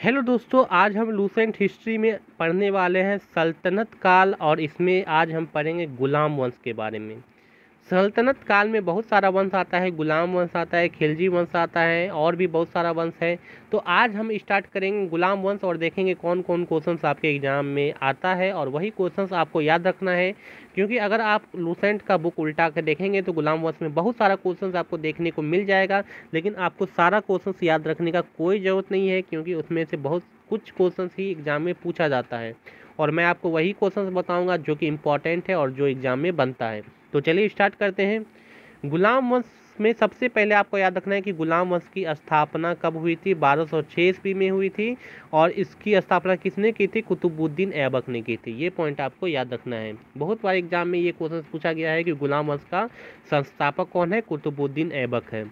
Hello दोस्तों, आज हम लूसेंट हिस्ट्री में पढ़ने वाले हैं सल्तनत काल। और इसमें आज हम पढ़ेंगे गुलाम वंश के बारे में। सल्तनत काल में बहुत सारा वंश आता है, गुलाम वंश आता है, खिलजी वंश आता है और भी बहुत सारा वंश है। तो आज हम स्टार्ट करेंगे गुलाम वंश और देखेंगे कौन कौन क्वेश्चंस आपके एग्जाम में आता है और वही क्वेश्चंस आपको याद रखना है। क्योंकि अगर आप लूसेंट का बुक उल्टा कर देखेंगे तो गुलाम वंश में बहुत सारा क्वेश्चंस आपको देखने को मिल जाएगा, लेकिन आपको सारा क्वेश्चंस याद रखने का कोई ज़रूरत नहीं है, क्योंकि उसमें से बहुत कुछ क्वेश्चंस ही एग्जाम में पूछा जाता है और मैं आपको वही क्वेश्चंस बताऊंगा जो कि इम्पॉर्टेंट है और जो एग्जाम में बनता है। तो चलिए स्टार्ट करते हैं। गुलाम वंश में सबसे पहले आपको याद रखना है कि गुलाम वंश की स्थापना कब हुई थी। 1206 ईस्वी में हुई थी और इसकी स्थापना किसने की थी? कुतुबुद्दीन ऐबक ने की थी। ये पॉइंट आपको याद रखना है। बहुत बार एग्जाम में ये क्वेश्चन पूछा गया है कि गुलाम वंश का संस्थापक कौन है? कुतुबुद्दीन ऐबक है।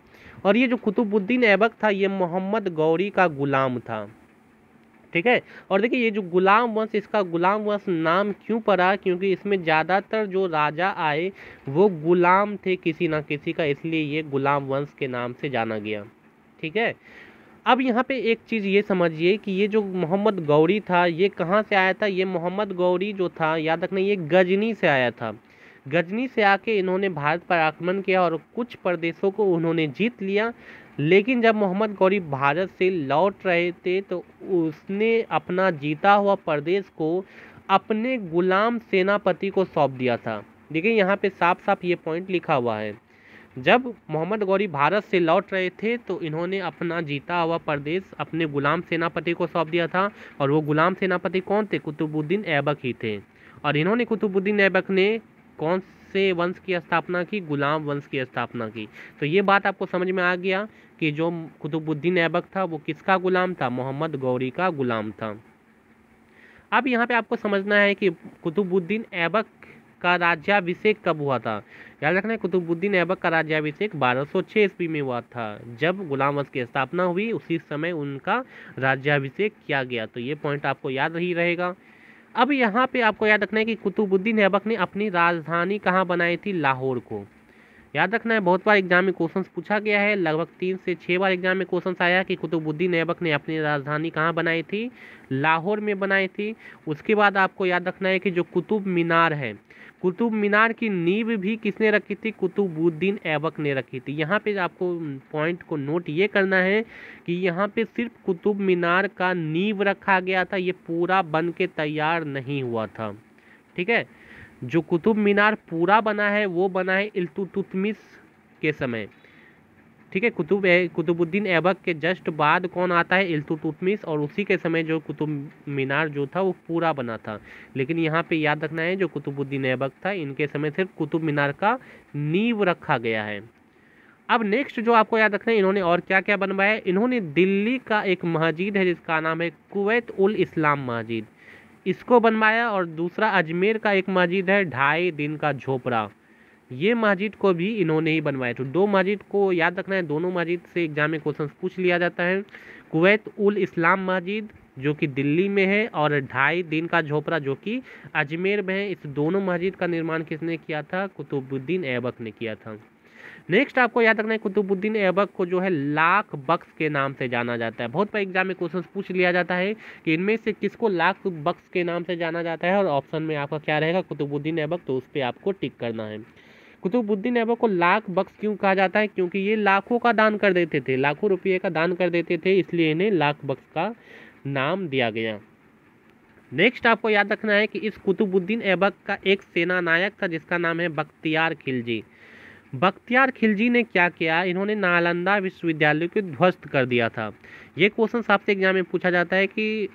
और ये जो कुतुबुद्दीन ऐबक था ये मोहम्मद गौरी का गुलाम था, ठीक है। और देखिए ये जो गुलाम वंश, इसका गुलाम वंश नाम क्यों पड़ा? क्योंकि इसमें ज़्यादातर जो राजा आए वो गुलाम थे किसी ना किसी का, इसलिए ये गुलाम वंश के नाम से जाना गया, ठीक है। अब यहाँ पे एक चीज़ ये समझिए कि ये जो मोहम्मद गौरी था ये कहाँ से आया था? ये मोहम्मद गौरी जो था, याद रखना, ये गजनी से आया था। गजनी से आके इन्होंने भारत पर आक्रमण किया और कुछ प्रदेशों को उन्होंने जीत लिया। लेकिन जब मोहम्मद गौरी भारत से लौट रहे थे तो उसने अपना जीता हुआ प्रदेश को अपने गुलाम सेनापति को सौंप दिया था। देखिए यहाँ पे साफ साफ ये पॉइंट लिखा हुआ है। जब मोहम्मद गौरी भारत से लौट रहे थे तो इन्होंने अपना जीता हुआ प्रदेश अपने गुलाम सेनापति को सौंप दिया था। और वो गुलाम सेनापति कौन थे? कुतुबुद्दीन ऐबक ही थे। और इन्होंने, कुतुबुद्दीन ऐबक ने कौन से वंश की स्थापना की? गुलाम वंश की स्थापना की। तो ये बात आपको समझ में आ गया कि जो कुतुबुद्दीन ऐबक था वो किसका गुलाम था? मोहम्मद गौरी का गुलाम था। अब यहाँ पे आपको समझना है कि कुतुबुद्दीन ऐबक का राज्याभिषेक कब हुआ था। याद रखना है कुतुबुद्दीन ऐबक का राज्याभिषेक 1206 ईस्वी में हुआ था। जब गुलाम वंश की स्थापना हुई उसी समय उनका राज्याभिषेक किया गया। तो ये पॉइंट आपको याद ही रहेगा। अब यहाँ पे आपको याद रखना है कि कुतुबुद्दीन ऐबक ने अपनी राजधानी कहाँ बनाई थी? लाहौर को। याद रखना है, बहुत बार एग्जाम में क्वेश्चंस पूछा गया है, लगभग 3 से 6 बार एग्जाम में क्वेश्चंस आया कि कुतुबुद्दीन ऐबक ने अपनी राजधानी कहाँ बनाई थी? लाहौर में बनाई थी। उसके बाद आपको याद रखना है कि जो कुतुब मीनार है, कुतुब मीनार की नींव भी किसने रखी थी? कुतुबुद्दीन ऐबक ने रखी थी। यहाँ पे आपको पॉइंट को नोट ये करना है कि यहाँ पे सिर्फ कुतुब मीनार का नींव रखा गया था, ये पूरा बन के तैयार नहीं हुआ था, ठीक है। जो कुतुब मीनार पूरा बना है वो बना है इल्तुतमिश के समय, ठीक है। कुतुबुद्दीन ऐबक के जस्ट बाद कौन आता है? इल्तुतमिश। और उसी के समय जो कुतुब मीनार जो था वो पूरा बना था। लेकिन यहाँ पे याद रखना है जो कुतुबुद्दीन ऐबक था इनके समय सिर्फ कुतुब मीनार का नींव रखा गया है। अब नेक्स्ट जो आपको याद रखना है, इन्होंने और क्या क्या बनवाया? इन्होंने दिल्ली का एक मस्जिद है जिसका नाम है कुवैत उल इस्लाम मस्जिद, इसको बनवाया। और दूसरा अजमेर का एक मस्जिद है 2.5 दिन का झोपड़ा, ये मस्जिद को भी इन्होंने ही बनवाया। तो 2 मस्जिद को याद रखना है, दोनों मस्जिद से एग्जाम में क्वेश्चन पूछ लिया जाता है। कुवैत उल इस्लाम मस्जिद जो कि दिल्ली में है और 2.5 दिन का झोपड़ा जो कि अजमेर में है। इस दोनों मस्जिद का निर्माण किसने किया था? कुतुबुद्दीन ऐबक ने किया था। नेक्स्ट आपको याद रखना है कुतुबुद्दीन ऐबक को जो है लाख बख्श के नाम से जाना जाता है। बहुत बार एग्जाम में क्वेश्चन पूछ लिया जाता है कि इनमें से किसको लाख बख्श के नाम से जाना जाता है, और ऑप्शन में आपका क्या रहेगा? कुतुबुद्दीन ऐबक। तो उस पर आपको टिक करना है। कुतुबुद्दीन ऐबक को लाख बख्श क्यों कहा जाता है? क्योंकि ये लाखों का दान कर देते थे, लाखों रुपये का दान कर देते थे, इसलिए इन्हें लाख बख्श का नाम दिया गया। नेक्स्ट आपको याद रखना है कि इस कुतुबुद्दीन ऐबक का एक सेना नायक था जिसका नाम है बख्तियार खिलजी। बख्तियार खिलजी ने क्या किया? इन्होंने नालंदा विश्वविद्यालय को ध्वस्त कर दिया था। ये क्वेश्चन आपसे एग्जाम में पूछा जाता है कि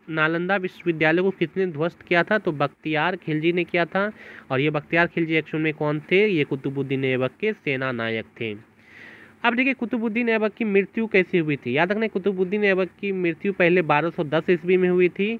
नालंदा विश्वविद्यालय को किसने ध्वस्त किया था? तो बख्तियार खिलजी ने किया था। और ये बख्तियार खिलजी एक्चुअल में कौन थे? ये कुतुबुद्दीन ऐबक के सेना नायक थे। अब देखिए कुतुबुद्दीन ऐबक की मृत्यु कैसे हुई थी। याद रखना कुतुबुद्दीन ऐबक की मृत्यु पहले 1210 ईस्वी में हुई थी,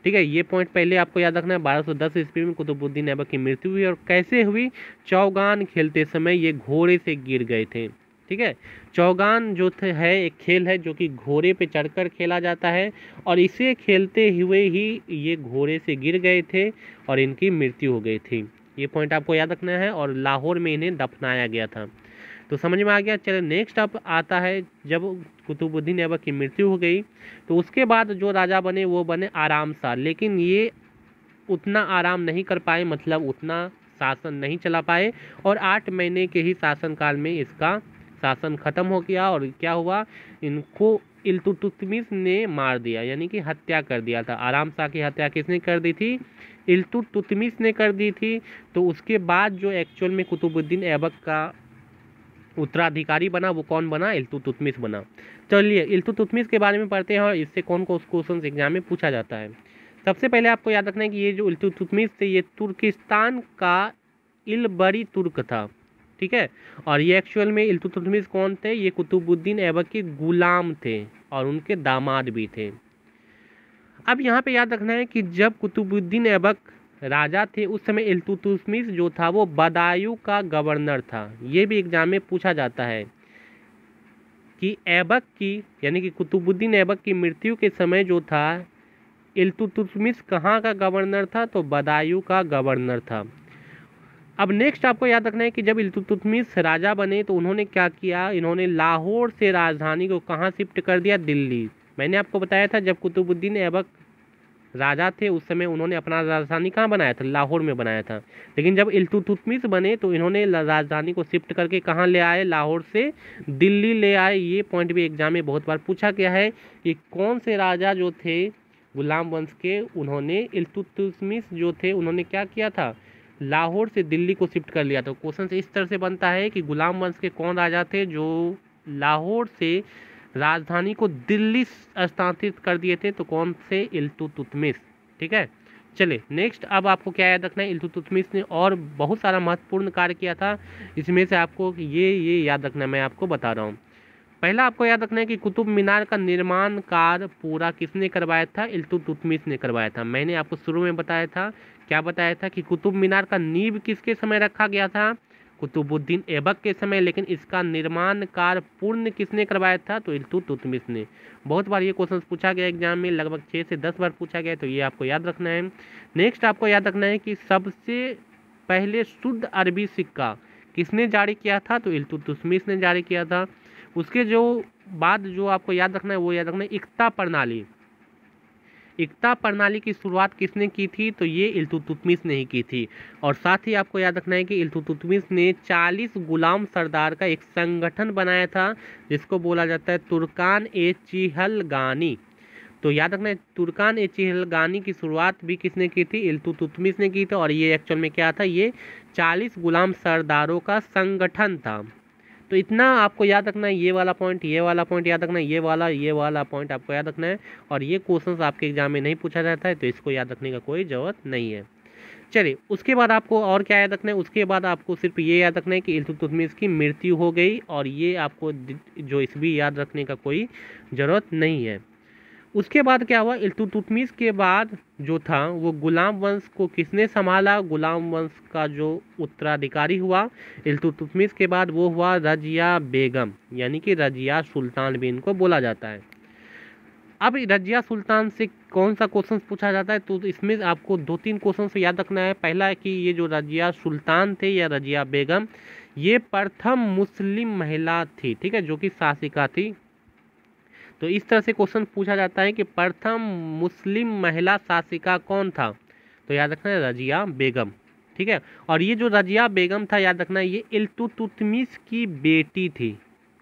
ठीक है। ये पॉइंट पहले आपको याद रखना है। 1210 ईस्वी में कुतुबुद्दीन ऐबक की मृत्यु हुई। और कैसे हुई? चौगान खेलते समय ये घोड़े से गिर गए थे, ठीक है। चौगान जो है एक खेल है जो कि घोड़े पे चढ़कर खेला जाता है, और इसे खेलते हुए ही ये घोड़े से गिर गए थे और इनकी मृत्यु हो गई थी। ये पॉइंट आपको याद रखना है। और लाहौर में इन्हें दफनाया गया था। तो समझ में आ गया। चलिए नेक्स्ट अब आता है, जब कुतुबुद्दीन ऐबक की मृत्यु हो गई तो उसके बाद जो राजा बने वो बने आराम शाह, लेकिन ये उतना आराम नहीं कर पाए, मतलब उतना शासन नहीं चला पाए और 8 महीने के ही शासनकाल में इसका शासन खत्म हो गया। और क्या हुआ, इनको इल्तुतमिश ने मार दिया, यानी कि हत्या कर दिया था। आराम शाह की हत्या किसने कर दी थी, इल्तुतमिश ने कर दी थी। तो उसके बाद जो एक्चुअल में कुतुबुद्दीन ऐबक का उत्तराधिकारी बना वो कौन बना, इल्तुतमिश बना। चलिए इल्तुतमिश के बारे में पढ़ते हैं और इससे कौन कौन क्वेश्चन एग्जाम में पूछा जाता है। सबसे पहले आपको याद रखना है कि ये जो इल्तुतमिश थे ये तुर्किस्तान का इलबरी तुर्क था, ठीक है। और ये एक्चुअल में इल्तुतमिश कौन थे, ये कुतुबुद्दीन ऐबक के गुलाम थे और उनके दामाद भी थे। अब यहाँ पे याद रखना है कि जब कुतुबुद्दीन ऐबक राजा थे उस समय इल्तुतमिश जो था वो बदायूं का गवर्नर था। ये भी एग्जाम में पूछा जाता है कि ऐबक की यानी कि कुतुबुद्दीन ऐबक की मृत्यु के समय जो था इल्तुतमिश कहाँ का गवर्नर था, तो बदायूं का गवर्नर था। अब नेक्स्ट आपको याद रखना है कि जब इल्तुतमिश राजा बने तो उन्होंने क्या किया, इन्होंने लाहौर से राजधानी को कहाँ शिफ्ट कर दिया, दिल्ली। मैंने आपको बताया था जब कुतुबुद्दीन ऐबक राजा थे उस समय उन्होंने अपना राजधानी कहाँ बनाया था, लाहौर में बनाया था। लेकिन जब इल्तुतमिश बने तो इन्होंने राजधानी को शिफ्ट करके कहाँ ले आए, लाहौर से दिल्ली ले आए। ये पॉइंट भी एग्जाम में बहुत बार पूछा गया है कि कौन से राजा जो थे गुलाम वंश के, उन्होंने इल्तुतमिश जो थे उन्होंने क्या किया था, लाहौर से दिल्ली को शिफ्ट कर लिया। तो क्वेश्चन इस तरह से बनता है कि गुलाम वंश के कौन राजा थे जो लाहौर से राजधानी को दिल्ली स्थानांतरित कर दिए थे, तो कौन से, इल्तुतमिश, ठीक है। चलिए नेक्स्ट अब आपको क्या याद रखना है, इल्तुतमिश ने और बहुत सारा महत्वपूर्ण कार्य किया था, इसमें से आपको ये याद रखना है, मैं आपको बता रहा हूँ। पहला आपको याद रखना है कि कुतुब मीनार का निर्माण कार्य पूरा किसने करवाया था, इल्तुतमिश ने करवाया था। मैंने आपको शुरू में बताया था, क्या बताया था कि कुतुब मीनार का नींव किसके समय रखा गया था, कुतुबुद्दीन ऐबक के समय, लेकिन इसका निर्माण कार्य पूर्ण किसने करवाया था, तो इल्तुतमिश ने। बहुत बार ये क्वेश्चन पूछा गया एग्जाम में, लगभग 6 से 10 बार पूछा गया, तो ये आपको याद रखना है। नेक्स्ट आपको याद रखना है कि सबसे पहले शुद्ध अरबी सिक्का किसने जारी किया था, तो इल्तुतमिश ने जारी किया था। उसके जो बाद जो आपको याद रखना है वो याद रखना है इक्ता प्रणाली। इक्ता प्रणाली की शुरुआत किसने की थी, तो ये इल्तुतमिश ने ही की थी। और साथ ही आपको याद रखना है कि इल्तुतमिश ने 40 गुलाम सरदार का एक संगठन बनाया था जिसको बोला जाता है तुर्कान ए चिहलगानी। तो याद रखना है तुर्कान ए चिहलगानी की शुरुआत भी किसने की थी, इल्तुतमिश ने की थी। और ये एक्चुअल में क्या था, ये 40 गुलाम सरदारों का संगठन था। तो इतना आपको याद रखना है, ये वाला पॉइंट याद रखना है, ये वाला पॉइंट आपको याद रखना है। और ये क्वेश्चंस आपके एग्जाम में नहीं पूछा जाता है, तो इसको याद रखने का कोई ज़रूरत नहीं है। चलिए उसके बाद आपको और क्या याद रखना है, उसके बाद आपको सिर्फ ये याद रखना है कि इल्तुतमिश की मृत्यु हो गई, और ये आपको जो इस भी याद रखने का कोई ज़रूरत नहीं है। उसके बाद क्या हुआ, इल्तुतमिश के बाद जो था वो गुलाम वंश को किसने संभाला, गुलाम वंश का जो उत्तराधिकारी हुआ इल्तुतमिश के बाद वो हुआ रजिया बेगम, यानी कि रजिया सुल्तान भी इनको बोला जाता है। अब रजिया सुल्तान से कौन सा क्वेश्चन पूछा जाता है, तो इसमें आपको 2-3 क्वेश्चन याद रखना है। पहला है कि ये जो रजिया सुल्तान थे या रजिया बेगम, ये प्रथम मुस्लिम महिला थी, ठीक है, जो कि शासिका थी। तो इस तरह से क्वेश्चन पूछा जाता है कि प्रथम मुस्लिम महिला शासिका कौन था, तो याद रखना है रजिया बेगम, ठीक है। और ये जो रजिया बेगम था याद रखना है ये इल्तुतमिश की बेटी थी।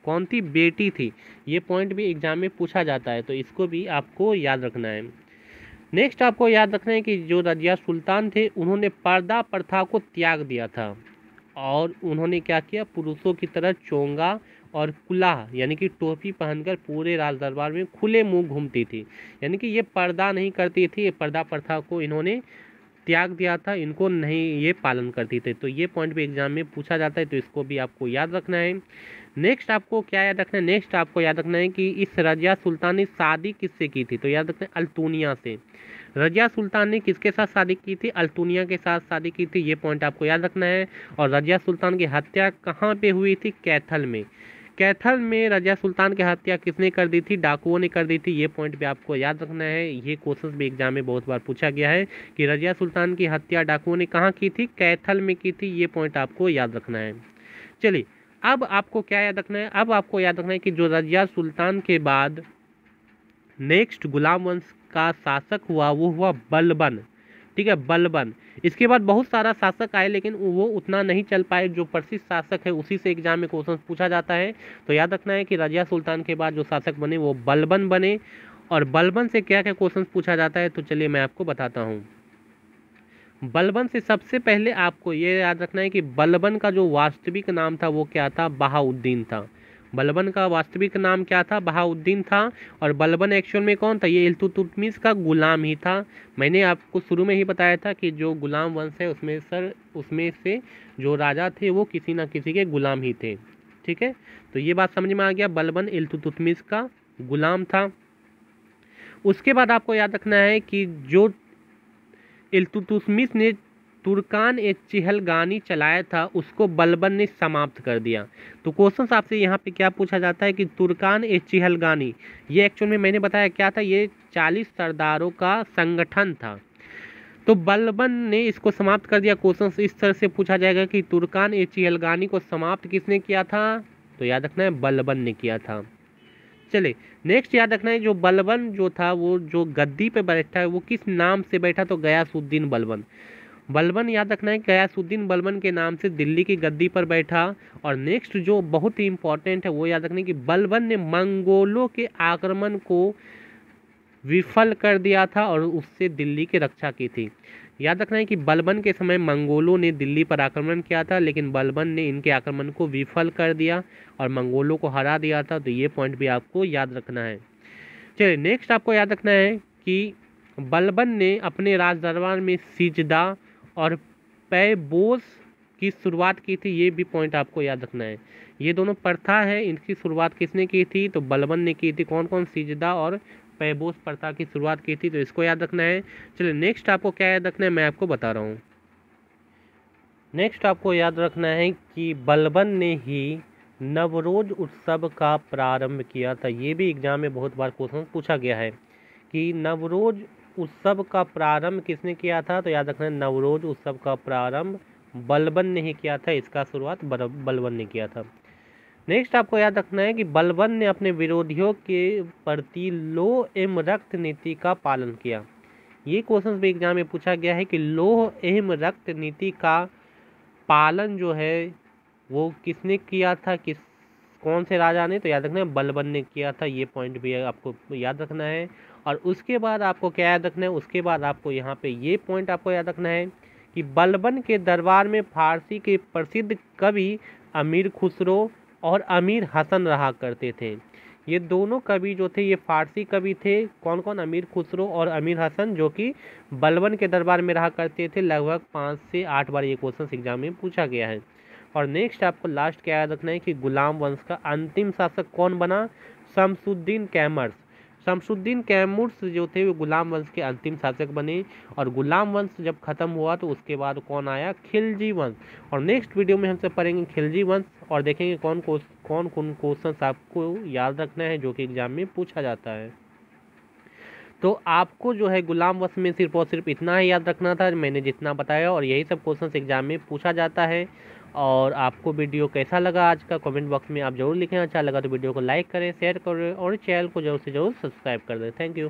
कौन थी, बेटी थी। ये पॉइंट भी एग्जाम में पूछा जाता है, तो इसको भी आपको याद रखना है। नेक्स्ट आपको याद रखना है कि जो रजिया सुल्तान थे उन्होंने पर्दा प्रथा को त्याग दिया था और उन्होंने क्या किया, पुरुषों की तरह चोंगा और कुलाह यानी कि टोपी पहनकर पूरे राज दरबार में खुले मुंह घूमती थी, यानी कि ये पर्दा नहीं करती थी, ये पर्दा प्रथा को इन्होंने त्याग दिया था, इनको नहीं ये पालन करती थी। तो ये पॉइंट भी एग्जाम में पूछा जाता है, तो इसको भी आपको याद रखना है। नेक्स्ट आपको क्या याद रखना है, नेक्स्ट आपको याद रखना है कि इस रजिया सुल्तान ने शादी किससे की थी, तो याद रखना है अल्तुनिया से। रजिया सुल्तान ने किसके साथ शादी की थी, अल्तुनिया के साथ शादी की थी, ये पॉइंट आपको याद रखना है। और रजिया सुल्तान की हत्या कहाँ पे हुई थी, कैथल में। कैथल में रजिया सुल्तान की हत्या किसने कर दी थी, डाकुओं ने कर दी थी, ये पॉइंट भी आपको याद रखना है। ये क्वेश्चन भी एग्जाम में बहुत बार पूछा गया है कि रजिया सुल्तान की हत्या डाकुओं ने कहाँ की थी, कैथल में की थी, ये पॉइंट आपको याद रखना है। चलिए अब आपको क्या याद रखना है, अब आपको याद रखना है कि जो रजिया सुल्तान के बाद नेक्स्ट गुलाम वंश का शासक हुआ वो हुआ बलबन। ठीक है, बलबन। इसके बाद बहुत सारा शासक आए लेकिन वो उतना नहीं चल पाए। जो प्रसिद्ध शासक है उसी से एग्जाम में क्वेश्चन पूछा जाता है। तो याद रखना है कि रजिया सुल्तान के बाद जो शासक बने वो बलबन बने। और बलबन से क्या क्या क्वेश्चन पूछा जाता है तो चलिए मैं आपको बताता हूँ। बलबन से सबसे पहले आपको ये याद रखना है कि बलबन का जो वास्तविक नाम था वो क्या था, बहाउद्दीन था। बलबन का वास्तविक नाम क्या था, बहाउद्दीन था। और बलबन एक्चुअल में कौन था, ये इल्तुतमिश का गुलाम ही था। मैंने आपको शुरू में ही बताया था कि जो गुलाम वंश है उसमें से जो राजा थे वो किसी ना किसी के गुलाम ही थे। ठीक है, तो ये बात समझ में आ गया, बलबन इल्तुतमिश का गुलाम था। उसके बाद आपको याद रखना है कि जो इल्तुतमिश ने तुर्कान ए चिहलगानी चलाया था उसको बलबन ने समाप्त कर दिया। तो क्वेश्चन आपसे यहाँ पे क्या पूछा जाता है कि तुर्कान ए चिहलगानी, ये एक्चुअल में मैंने बताया क्या था, ये 40 सरदारों का संगठन था। तो बलबन ने इसको समाप्त कर दिया। क्वेश्चन इस तरह से पूछा जाएगा कि तुर्कान ए चिहलगानी को समाप्त किसने किया था, तो याद रखना है बलबन ने किया था। चले नेक्स्ट याद रखना है जो बलबन जो था वो जो गद्दी पे बैठा है वो किस नाम से बैठा, तो गयासुद्दीन बलबन। बलबन याद रखना है गयासुद्दीन बलबन के नाम से दिल्ली की गद्दी पर बैठा। और नेक्स्ट जो बहुत ही इंपॉर्टेंट है वो याद रखना है कि बलबन ने मंगोलों के आक्रमण को विफल कर दिया था और उससे दिल्ली की रक्षा की थी। याद रखना है कि बलबन के समय मंगोलों ने दिल्ली पर आक्रमण किया था लेकिन बलबन ने इनके आक्रमण को विफल कर दिया और मंगोलों को हरा दिया था। तो ये पॉइंट भी आपको याद रखना है। चलिए नेक्स्ट आपको याद रखना है कि बलबन ने अपने राज दरबार में सिजदा और पैबोस की शुरुआत की थी, ये भी पॉइंट आपको याद रखना है। ये दोनों प्रथा है, इनकी शुरुआत किसने की थी, तो बलबन ने की थी। कौन कौन, सिजदा और पैबोस प्रथा की शुरुआत की थी, तो इसको याद रखना है। चलिए नेक्स्ट आपको क्या याद रखना है मैं आपको बता रहा हूँ। नेक्स्ट आपको याद रखना है कि बलबन ने ही नवरोज उत्सव का प्रारंभ किया था। ये भी एग्जाम में बहुत बार क्वेश्चन पूछा गया है कि नवरोज उत्सव का प्रारंभ किसने किया था, तो याद रखना है नवरोज उत्सव का प्रारंभ बलबन ने ही किया था। इसका शुरुआत बलबन ने किया था। नेक्स्ट आपको याद रखना है कि बलबन ने अपने विरोधियों के प्रति लोह एवं रक्त नीति का पालन किया। ये क्वेश्चन भी एग्जाम में पूछा गया है कि लोह एवं रक्त नीति का पालन जो है वो किसने किया था, कौन से राजा ने, तो याद रखना है बलबन ने किया था। ये पॉइंट भी आपको याद रखना है। और उसके बाद आपको क्या याद रखना है, उसके बाद आपको यहाँ पे ये पॉइंट आपको याद रखना है कि बलबन के दरबार में फारसी के प्रसिद्ध कवि अमीर खुसरो और अमीर हसन रहा करते थे। ये दोनों कवि जो थे ये फारसी कवि थे। कौन कौन, अमीर खुसरो और अमीर हसन, जो कि बलबन के दरबार में रहा करते थे। लगभग 5 से 8 बार ये क्वेश्चन एग्जाम में पूछा गया है। और नेक्स्ट आपको लास्ट क्या याद रखना है कि गुलाम वंश का अंतिम शासक कौन बना, शमसुद्दीन कैमर्स। शमसुद्दीन कैमूर्स जो थे वो गुलाम वंश के अंतिम शासक बने। और गुलाम वंश जब खत्म हुआ तो उसके बाद कौन आया, खिलजी वंश। और नेक्स्ट वीडियो में हम सब पढ़ेंगे खिलजी वंश और देखेंगे कौन कौन क्वेश्चन आपको याद रखना है जो कि एग्जाम में पूछा जाता है। तो आपको जो है गुलाम वंश में सिर्फ और सिर्फ इतना ही याद रखना था मैंने जितना बताया, और यही सब क्वेश्चन एग्जाम में पूछा जाता है। और आपको वीडियो कैसा लगा आज का कमेंट बॉक्स में आप जरूर लिखें। अच्छा लगा तो वीडियो को लाइक करें, शेयर करें और चैनल को जरूर से जरूर सब्सक्राइब कर दें। Thank you.